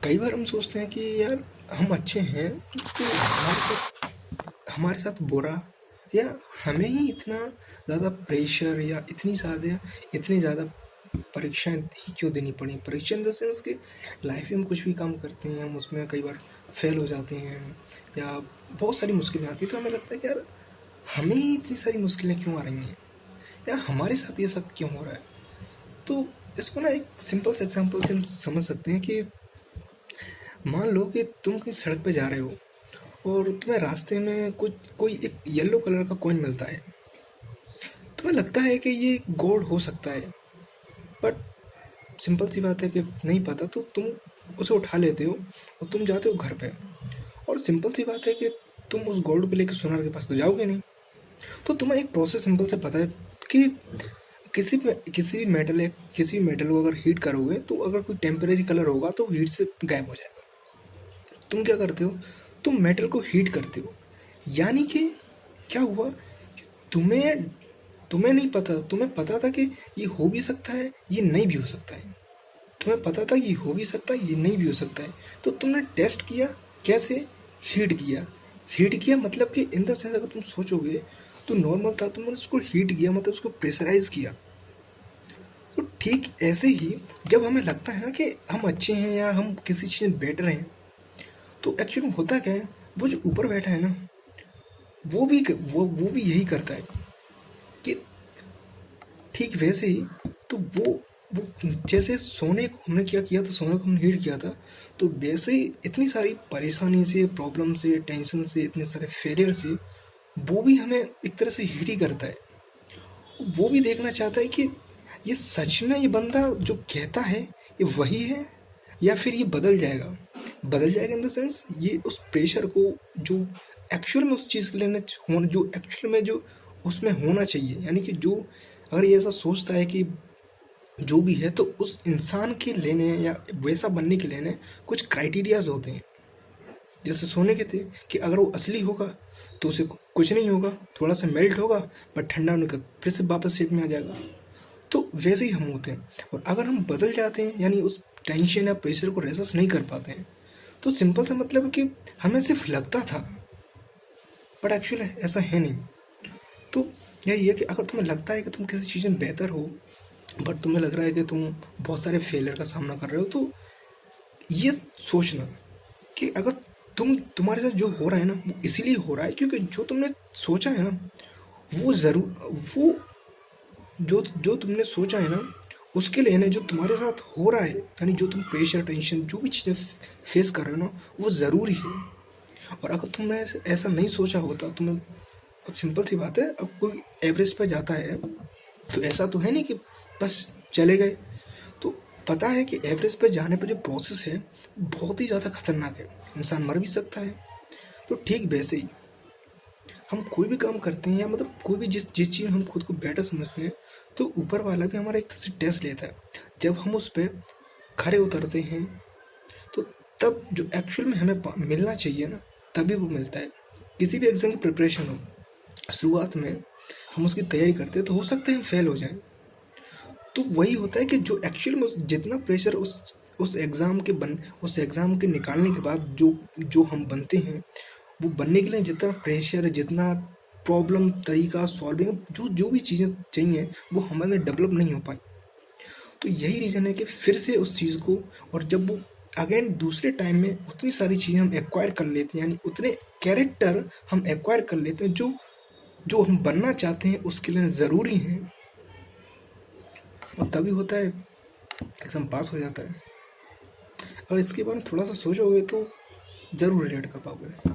कई बार हम सोचते हैं कि यार हम अच्छे हैं, तो हमारे साथ बुरा, या हमें ही इतना ज़्यादा प्रेशर या इतनी ज़्यादा परीक्षाएं ही क्यों देनी पड़ी। परीक्षा इन द सेंस कि लाइफ में हम कुछ भी काम करते हैं, हम उसमें कई बार फेल हो जाते हैं या बहुत सारी मुश्किलें आती हैं, तो हमें लगता है कि यार हमें ही इतनी सारी मुश्किलें क्यों आ रही हैं, या हमारे साथ ये सब क्यों हो रहा है। तो इसको ना एक सिंपल से एग्जांपल से हम समझ सकते हैं कि मान लो कि तुम कहीं सड़क पे जा रहे हो और तुम्हें रास्ते में कुछ कोई एक येलो कलर का कॉइन मिलता है। तुम्हें लगता है कि ये गोल्ड हो सकता है, बट सिंपल सी बात है कि नहीं पता, तो तुम उसे उठा लेते हो और तुम जाते हो घर पे। और सिंपल सी बात है कि तुम उस गोल्ड को लेकर सोनार के पास तो जाओगे नहीं। तो तुम्हें एक प्रोसेस सिंपल से पता है कि किसी भी मेटल को अगर हीट करोगे तो अगर कोई टेम्परेरी कलर होगा तो हीट से गायब हो जाएगा। तुम क्या करते हो, तुम मेटल को हीट करते हो। यानी कि क्या हुआ कि तुम्हें तुम्हें नहीं पता, तुम्हें पता था कि ये हो भी सकता है, ये नहीं भी हो सकता है। तुम्हें पता था ये हो भी सकता है, ये नहीं भी हो सकता है। तो तुमने टेस्ट किया, कैसे? हीट किया। हीट किया मतलब कि इन द सेंस अगर तुम सोचोगे तो नॉर्मल था, तुमने उसको हीट किया मतलब उसको प्रेशराइज किया। तो ठीक ऐसे ही जब हमें लगता है ना कि हम अच्छे हैं या हम किसी चीज़ में बेटर हैं, तो एक्चुअली होता क्या है, वो जो ऊपर बैठा है ना, वो भी यही करता है कि ठीक वैसे ही। तो वो जैसे सोने को हमने क्या किया था, सोने को हमने हीट किया था, तो वैसे ही इतनी सारी परेशानी से, प्रॉब्लम से, टेंशन से, इतने सारे फेलियर से वो भी हमें एक तरह से हीट ही करता है। वो भी देखना चाहता है कि ये सच में ये बंदा जो कहता है ये वही है, या फिर ये बदल जाएगा इन द सेंस ये उस प्रेशर को जो एक्चुअल में उस चीज़ के लेने जो एक्चुअल में जो उसमें होना चाहिए। यानी कि जो अगर ये ऐसा सोचता है कि जो भी है, तो उस इंसान के लेने या वैसा बनने के लेने कुछ क्राइटेरियाज होते हैं। जैसे सोने के थे कि अगर वो असली होगा तो उसे कुछ नहीं होगा, थोड़ा सा मेल्ट होगा, पर ठंडा होने का फिर से वापस शेप में आ जाएगा। तो वैसे ही हम होते हैं। और अगर हम बदल जाते हैं, यानी उस टेंशन या प्रेशर को रेसिस्ट नहीं कर पाते हैं, तो सिंपल सा मतलब है कि हमें सिर्फ लगता था, बट एक्चुअली ऐसा है नहीं। तो यही है कि अगर तुम्हें लगता है कि तुम किसी चीज़ में बेहतर हो, बट तुम्हें लग रहा है कि तुम बहुत सारे फेलियर का सामना कर रहे हो, तो ये सोचना कि अगर तुम्हारे साथ जो हो रहा है ना, वो इसीलिए हो रहा है क्योंकि जो तुमने सोचा है ना, वो जो तुमने सोचा है ना, उसके लिए ना जो तुम्हारे साथ हो रहा है, यानी जो तुम प्रेशर, टेंशन, जो भी चीज़ें फेस कर रहे हो ना, वो ज़रूरी है। और अगर तुमने ऐसा नहीं सोचा होता, तुम्हें अब सिंपल सी बात है, अब कोई एवरेज पे जाता है तो ऐसा तो है नहीं कि बस चले गए। तो पता है कि एवरेज पे जाने पर जो प्रोसेस है बहुत ही ज़्यादा खतरनाक है, इंसान मर भी सकता है। तो ठीक वैसे ही हम कोई भी काम करते हैं, या मतलब कोई भी जिस जिस चीज़ में हम खुद को बेटर समझते हैं, तो ऊपर वाला भी हमारा एक तरह से टेस्ट लेता है। जब हम उस पर खरे उतरते हैं, तो तब जो एक्चुअल में हमें मिलना चाहिए ना, तभी वो मिलता है। किसी भी एग्जाम की प्रिपरेशन हो, शुरुआत में हम उसकी तैयारी करते हैं तो हो सकता है हम फेल हो जाएं। तो वही होता है कि जो एक्चुअल में जितना प्रेशर उस एग्ज़ाम के निकालने के बाद जो हम बनते हैं, वो बनने के लिए जितना प्रेशर, जितना प्रॉब्लम, तरीका सॉल्विंग, जो जो भी चीज़ें चाहिए वो हमारे डेवलप नहीं हो पाई। तो यही रीज़न है कि फिर से उस चीज़ को, और जब वो अगेन दूसरे टाइम में उतनी सारी चीज़ें हम एक्वायर कर लेते हैं, यानी उतने कैरेक्टर हम एक्वायर कर लेते हैं जो जो हम बनना चाहते हैं उसके लिए ज़रूरी हैं, और तभी होता है एग्ज़ाम पास हो जाता है। और इसके बारे में थोड़ा सा सोचोगे तो ज़रूर रिलेट कर पाओगे।